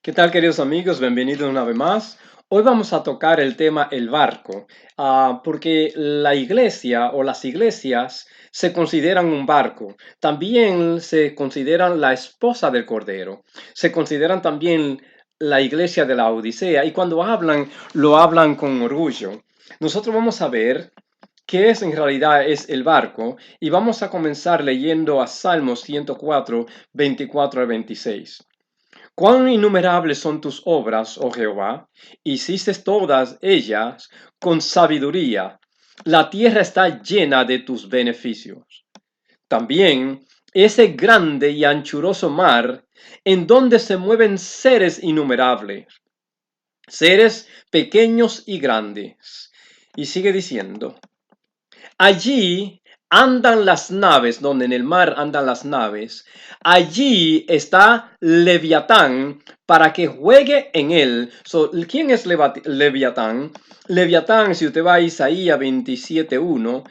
¿Qué tal, queridos amigos? Bienvenidos una vez más. Hoy vamos a tocar el tema el barco, porque la iglesia o las iglesias se consideran un barco. También se consideran la esposa del Cordero. Se consideran también la iglesia de la Odisea y cuando hablan, lo hablan con orgullo. Nosotros vamos a ver qué es en realidad es el barco y vamos a comenzar leyendo a Salmos 104, 24 al 26. Cuán innumerables son tus obras, oh Jehová, hiciste todas ellas con sabiduría. La tierra está llena de tus beneficios. También ese grande y anchuroso mar, en donde se mueven seres innumerables, seres pequeños y grandes. Y sigue diciendo, allí andan las naves, donde en el mar andan las naves. Allí está Leviatán para que juegue en él. ¿Quién es Leviatán? Leviatán, si usted va a Isaías 27:1,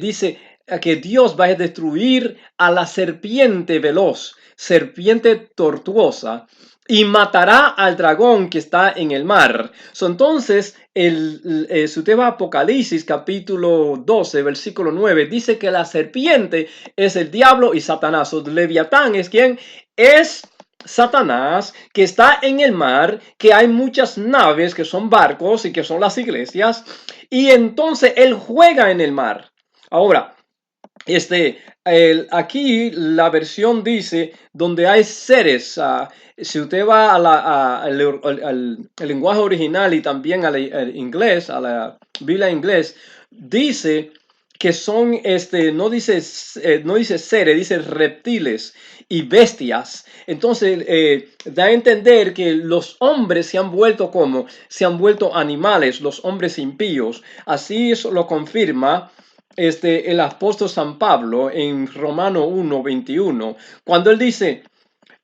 dice que Dios va a destruir a la serpiente veloz, serpiente tortuosa, y matará al dragón que está en el mar. Entonces, si usted va a Apocalipsis capítulo 12, versículo 9, dice que la serpiente es el diablo y Satanás. Leviatán es quien es Satanás, que está en el mar, que hay muchas naves que son barcos y que son las iglesias, y entonces él juega en el mar. Ahora, aquí la versión dice donde hay seres. Si usted va al lenguaje original y también al inglés, a la Biblia inglés, dice que son, no dice seres, dice reptiles y bestias. Entonces, da a entender que los hombres se han vuelto animales, los hombres impíos. Así eso lo confirma el apóstol San Pablo en Romano 1:21, cuando él dice,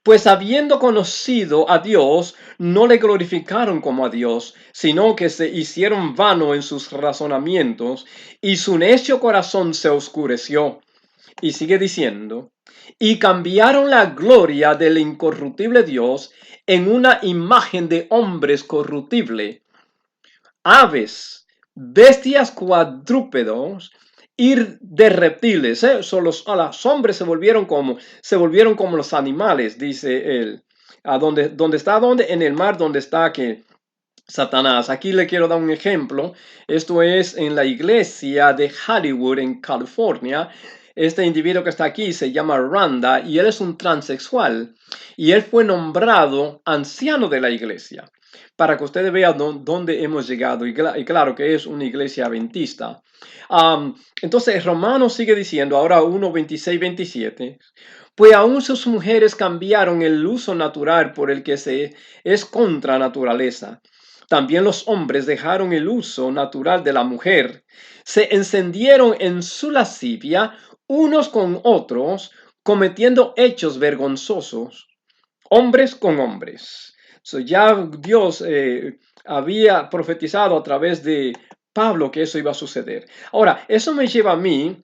pues habiendo conocido a Dios, no le glorificaron como a Dios, sino que se hicieron vano en sus razonamientos y su necio corazón se oscureció. Y sigue diciendo, y cambiaron la gloria del incorruptible Dios en una imagen de hombres corruptible, aves, bestias cuadrúpedos y de reptiles. A los hombres se volvieron como los animales, dice él. ¿Dónde está? En el mar, donde está que Satanás. Aquí le quiero dar un ejemplo. Esto es en la iglesia de Hollywood, en California. Este individuo que está aquí se llama Randa y él es un transexual. Y él fue nombrado anciano de la iglesia. Para que ustedes vean dónde hemos llegado. Y claro que es una iglesia adventista. Entonces, Romano sigue diciendo, ahora 1, 26, 27. Pues aún sus mujeres cambiaron el uso natural por el que se es contra naturaleza. También los hombres dejaron el uso natural de la mujer. Se encendieron en su lascivia unos con otros, cometiendo hechos vergonzosos, hombres con hombres. Ya Dios había profetizado a través de Pablo que eso iba a suceder. Ahora, eso me lleva a mí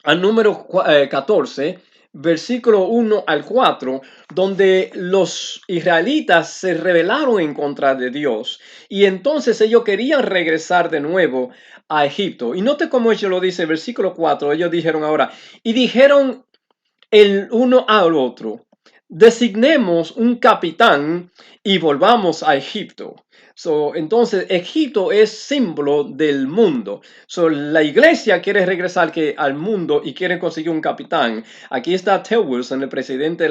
al número 14, versículo 1 al 4, donde los israelitas se rebelaron en contra de Dios y entonces ellos querían regresar de nuevo a Egipto. Y note cómo ellos lo dice, versículo 4, ellos dijeron ahora, y dijeron el uno al otro, designemos un capitán y volvamos a Egipto. Entonces, Egipto es símbolo del mundo. La iglesia quiere regresar al mundo y quiere conseguir un capitán. Aquí está Ted Wilson, el presidente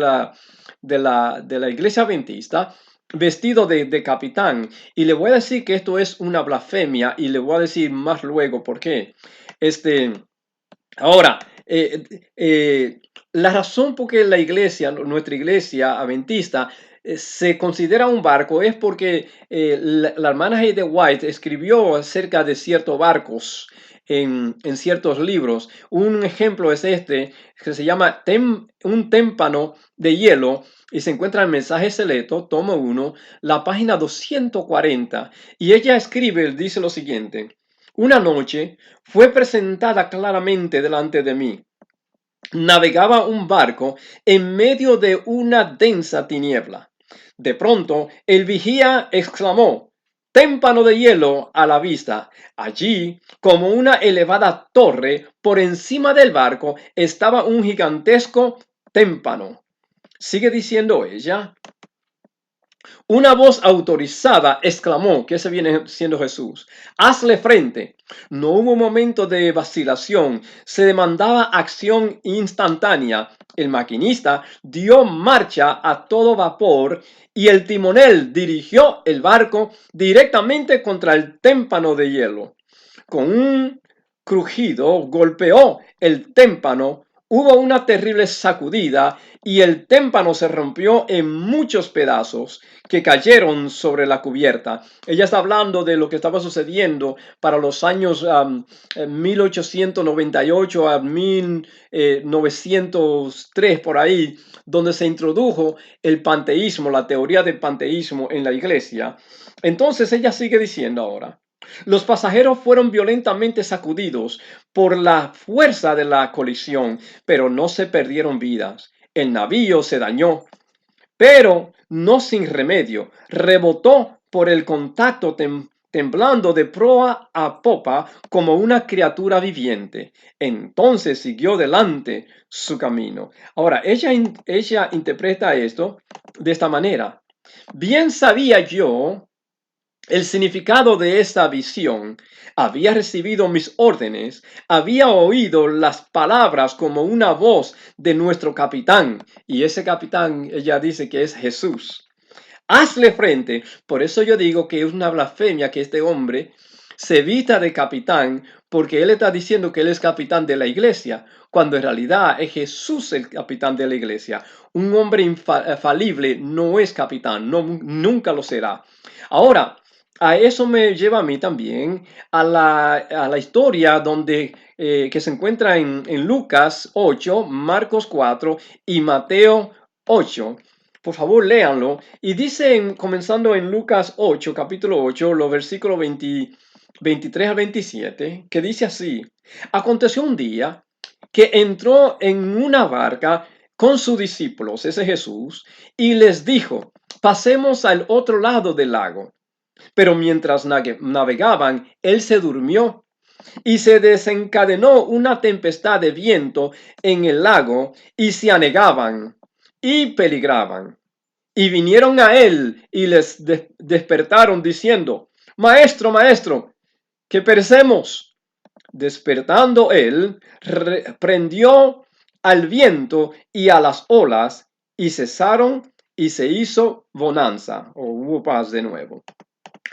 de la iglesia adventista, vestido de capitán. Y le voy a decir que esto es una blasfemia y le voy a decir más luego por qué. Ahora, la razón por qué nuestra iglesia adventista, se considera un barco es porque la hermana Hayden White escribió acerca de ciertos barcos en ciertos libros. Un ejemplo es que se llama Un témpano de hielo, y se encuentra en Mensaje Selecto, tomo 1, la página 240. Y ella dice lo siguiente: una noche fue presentada claramente delante de mí. Navegaba un barco en medio de una densa tiniebla. De pronto, el vigía exclamó: «Témpano de hielo a la vista». Allí, como una elevada torre, por encima del barco, estaba un gigantesco témpano. Sigue diciendo ella. Una voz autorizada exclamó, que ese viene siendo Jesús: «Hazle frente». No hubo momento de vacilación, se demandaba acción instantánea. El maquinista dio marcha a todo vapor y el timonel dirigió el barco directamente contra el témpano de hielo. Con un crujido golpeó el témpano, hubo una terrible sacudida y el témpano se rompió en muchos pedazos que cayeron sobre la cubierta. Ella está hablando de lo que estaba sucediendo para los años 1898 a 1903, por ahí, donde se introdujo el panteísmo, la teoría del panteísmo en la iglesia. Entonces ella sigue diciendo ahora: los pasajeros fueron violentamente sacudidos por la fuerza de la colisión, pero no se perdieron vidas. El navío se dañó, pero no sin remedio. Rebotó por el contacto, temblando de proa a popa como una criatura viviente. Entonces siguió delante su camino. Ahora, ella interpreta esto de esta manera: bien sabía yo el significado de esta visión, había recibido mis órdenes, había oído las palabras como una voz de nuestro capitán, y ese capitán, ella dice que es Jesús. Hazle frente. Por eso yo digo que es una blasfemia que este hombre se vista de capitán, porque él está diciendo que él es capitán de la iglesia, cuando en realidad es Jesús el capitán de la iglesia. Un hombre infalible no es capitán, no, nunca lo será. Ahora, a eso me lleva a mí también a la historia donde, que se encuentra en Lucas 8, Marcos 4 y Mateo 8. Por favor, léanlo. Y dice, comenzando en Lucas 8, capítulo 8, los versículos 23 a 27, que dice así: aconteció un día que entró en una barca con sus discípulos, ese Jesús, y les dijo: pasemos al otro lado del lago. Pero mientras navegaban, él se durmió y se desencadenó una tempestad de viento en el lago y se anegaban y peligraban. Y vinieron a él y les despertaron diciendo: Maestro, maestro, que perecemos. Despertando él, prendió al viento y a las olas y cesaron y se hizo bonanza, o hubo paz de nuevo.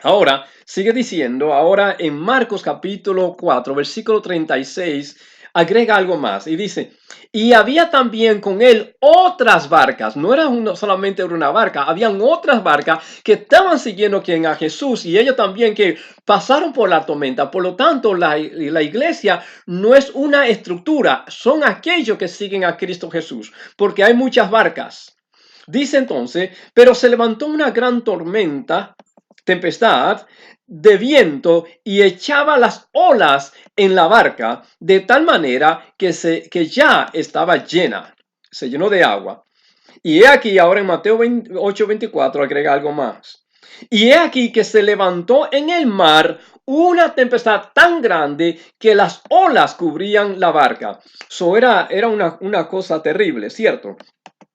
Ahora, sigue diciendo, ahora en Marcos capítulo 4, versículo 36, agrega algo más y dice: y había también con él otras barcas, no era solamente una barca, habían otras barcas que estaban siguiendo a Jesús, y ellos también que pasaron por la tormenta. Por lo tanto, la iglesia no es una estructura, son aquellos que siguen a Cristo Jesús, porque hay muchas barcas. Dice entonces: pero se levantó una gran tempestad de viento y echaba las olas en la barca de tal manera que ya estaba llena, se llenó de agua. Y he aquí, ahora en Mateo 8:24 agrega algo más: y he aquí que se levantó en el mar una tempestad tan grande que las olas cubrían la barca. So era una cosa terrible, ¿cierto?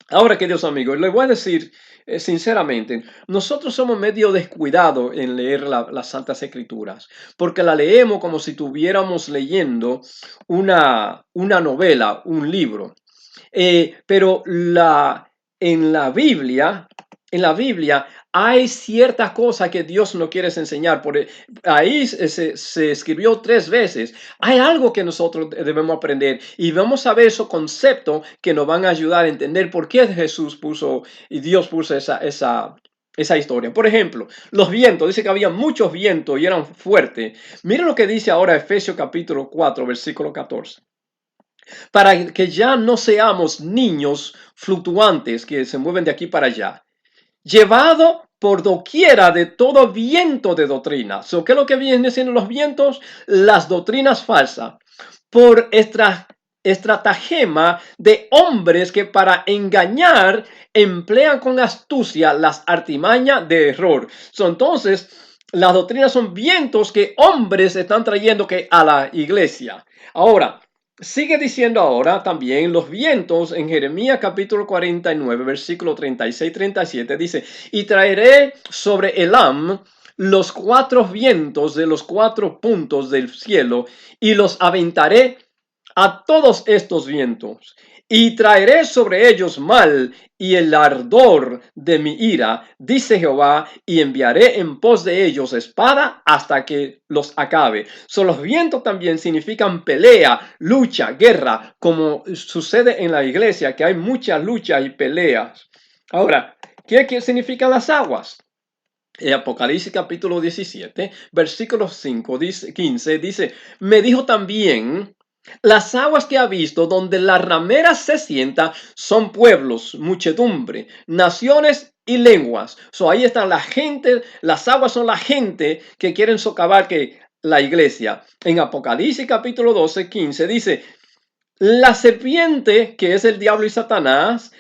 Ahora, queridos amigos, les voy a decir sinceramente, nosotros somos medio descuidados en leer las Santas Escrituras, porque la leemos como si estuviéramos leyendo una novela, un libro. Pero en la Biblia hay ciertas cosas que Dios no quiere enseñar. Ahí se escribió 3 veces. Hay algo que nosotros debemos aprender, y vamos a ver esos conceptos que nos van a ayudar a entender por qué Jesús puso y Dios puso esa historia. Por ejemplo, los vientos. Dice que había muchos vientos y eran fuertes. Miren lo que dice ahora Efesios capítulo 4, versículo 14. Para que ya no seamos niños fluctuantes que se mueven de aquí para allá, llevado por doquiera de todo viento de doctrina. ¿Qué es lo que vienen siendo los vientos? Las doctrinas falsas. Por estratagema de hombres que para engañar emplean con astucia las artimañas de error. Entonces, las doctrinas son vientos que hombres están trayendo que a la iglesia. Ahora, sigue diciendo ahora también los vientos en Jeremías capítulo 49, versículo 36-37, dice, y traeré sobre Elam los cuatro vientos de los cuatro puntos del cielo y los aventaré a todos estos vientos y traeré sobre ellos mal y el ardor de mi ira, dice Jehová, y enviaré en pos de ellos espada hasta que los acabe. Los vientos también significan pelea, lucha, guerra, como sucede en la iglesia, que hay mucha lucha y peleas. Ahora, ¿qué significan las aguas? Apocalipsis capítulo 17, versículo 5, 15, dice, me dijo también, las aguas que ha visto donde la ramera se sienta son pueblos, muchedumbre, naciones y lenguas. Ahí está la gente, las aguas son la gente que quieren socavar que la iglesia. En Apocalipsis capítulo 12, 15 dice, la serpiente, que es el diablo y Satanás,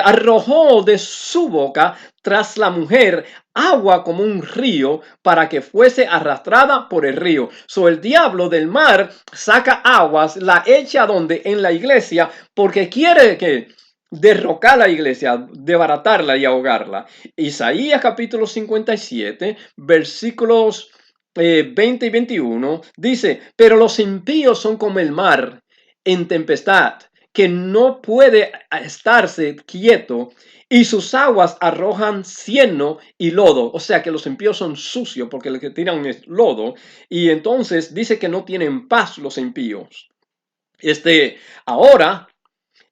arrojó de su boca tras la mujer agua como un río para que fuese arrastrada por el río. El diablo del mar saca aguas, la echa donde en la iglesia porque quiere que derrocar la iglesia, desbaratarla y ahogarla. Isaías capítulo 57, versículos 20 y 21 dice, pero los impíos son como el mar en tempestad, que no puede estarse quieto, y sus aguas arrojan cieno y lodo. O sea que los impíos son sucios porque lo que tiran es lodo. Y entonces dice que no tienen paz los impíos. Ahora,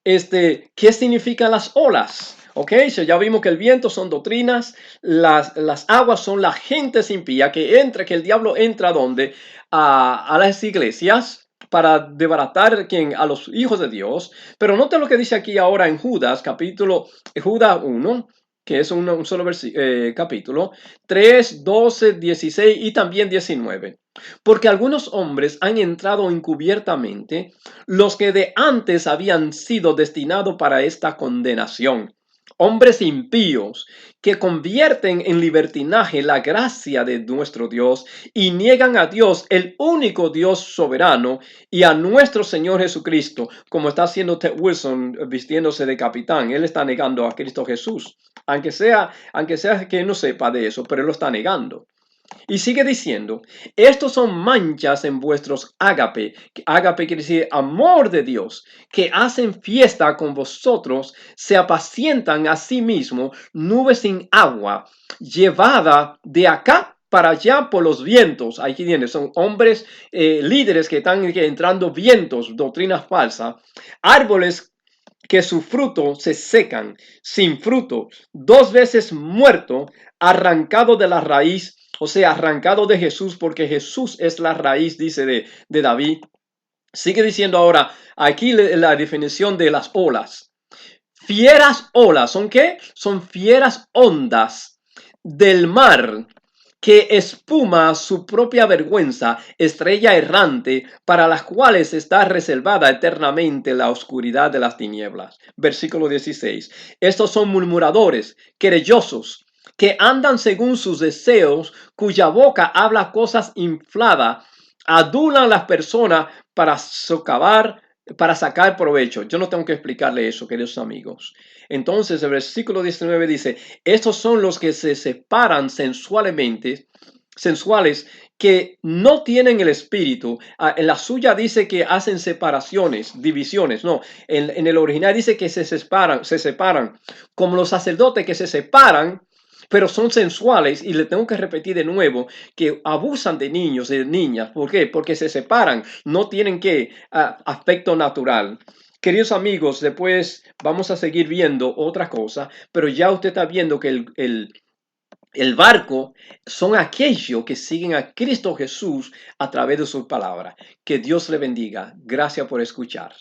¿qué significan las olas? Ok, ya vimos que el viento son doctrinas, las aguas son la gente impía que entra, que el diablo entra donde a las iglesias para desbaratar a los hijos de Dios. Pero note lo que dice aquí ahora en Judas, Judas 1, que es un solo capítulo, 3, 12, 16 y también 19. Porque algunos hombres han entrado encubiertamente, los que de antes habían sido destinados para esta condenación. Hombres impíos que convierten en libertinaje la gracia de nuestro Dios y niegan a Dios, el único Dios soberano, y a nuestro Señor Jesucristo, como está haciendo Ted Wilson vistiéndose de capitán. Él está negando a Cristo Jesús, aunque sea que no sepa de eso, pero él lo está negando. Y sigue diciendo, estos son manchas en vuestros ágape. Ágape quiere decir amor de Dios, que hacen fiesta con vosotros, se apacientan a sí mismos, nubes sin agua, llevada de acá para allá por los vientos. Aquí viene, son hombres líderes que están entrando vientos, doctrinas falsas, árboles que su fruto se secan, sin fruto, 2 veces muerto, arrancado de la raíz, o sea, arrancado de Jesús, porque Jesús es la raíz, dice de David. Sigue diciendo ahora, aquí la definición de las olas. Fieras olas, ¿son qué? Son fieras ondas del mar que espuma su propia vergüenza, estrella errante, para las cuales está reservada eternamente la oscuridad de las tinieblas. Versículo 16. Estos son murmuradores, querellosos, que andan según sus deseos, cuya boca habla cosas infladas, adulan a las personas para socavar, para sacar provecho. Yo no tengo que explicarle eso, queridos amigos. Entonces el versículo 19 dice, estos son los que se separan sensualmente, sensuales, que no tienen el espíritu. En la suya dice que hacen separaciones, divisiones. No, en el original dice que se separan, como los sacerdotes que se separan, pero son sensuales. Y le tengo que repetir de nuevo que abusan de niños y de niñas. ¿Por qué? Porque se separan, no tienen aspecto natural. Queridos amigos, después vamos a seguir viendo otra cosa, pero ya usted está viendo que el barco son aquellos que siguen a Cristo Jesús a través de su palabra. Que Dios le bendiga. Gracias por escuchar.